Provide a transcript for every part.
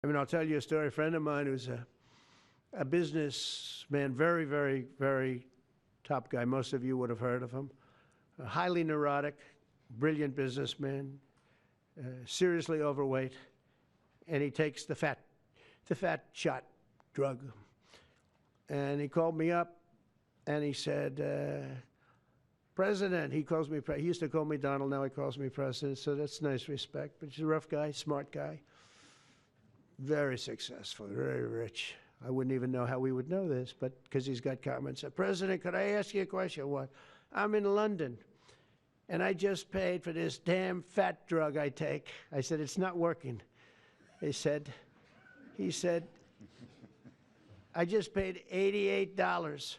I mean, I'll tell you a story. A friend of mine who's a businessman, very, very, very top guy. Most of you would have heard of him. A highly neurotic, brilliant businessman, seriously overweight, and he takes the fat shot drug. And he called me up, and he said, President, he calls me, he used to call me Donald, now he calls me President, so that's nice respect. But he's a rough guy, smart guy, very successful, very rich. I wouldn't even know how we would know this, but because he's got comments. President, could I ask you a question? What? I'm in London, and I just paid for this damn fat drug I take. I said, it's not working. He said, I just paid $88.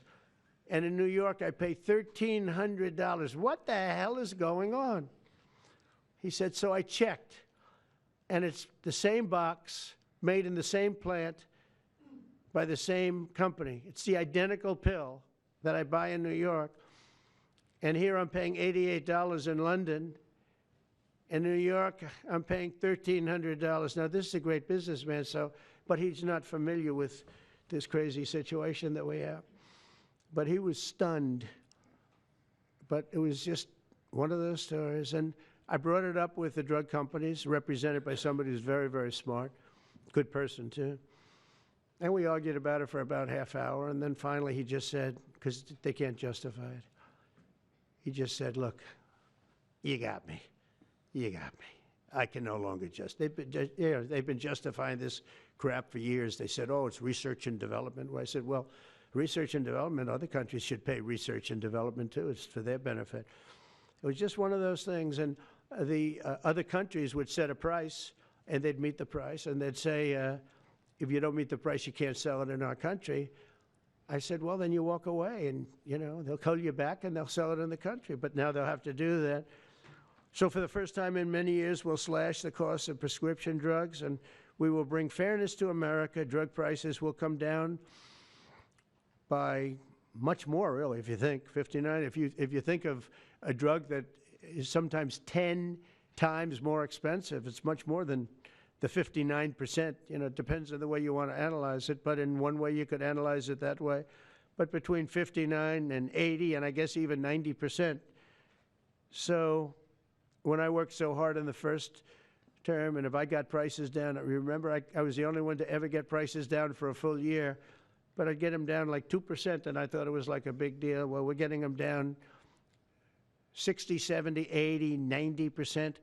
And in New York, I pay $1,300. What the hell is going on? He said, so I checked, and it's the same box, made in the same plant, by the same company. It's the identical pill that I buy in New York. And here I'm paying $88 in London. In New York, I'm paying $1,300. Now, this is a great businessman, but he's not familiar with this crazy situation that we have. But he was stunned. But it was just one of those stories. And I brought it up with the drug companies, represented by somebody who's very, very smart, good person too. And we argued about it for about half hour. And then finally he just said, because they can't justify it, he just said, look, you got me. You got me. I can no longer they've been justifying this crap for years. They said, oh, it's research and development. Well, I said, well, research and development, other countries should pay research and development too. It's for their benefit. It was just one of those things. And the other countries would set a price, and they'd meet the price, and they'd say, if you don't meet the price, you can't sell it in our country. I said, well, then you walk away, and they'll call you back, and they'll sell it in the country. But now they'll have to do that. So for the first time in many years, we'll slash the cost of prescription drugs, and we will bring fairness to America. Drug prices will come down by much more, really, if you think 59. If you think of a drug that is sometimes 10 times more expensive, it's much more than the 59%. It depends on the way you want to analyze it, but in one way you could analyze it that way. But between 59 and 80, and I guess even 90%. So when I worked so hard in the first term, and if I got prices down, remember I was the only one to ever get prices down for a full year, but I'd get them down like 2%, and I thought it was like a big deal. Well, we're getting them down 60, 70, 80, 90%.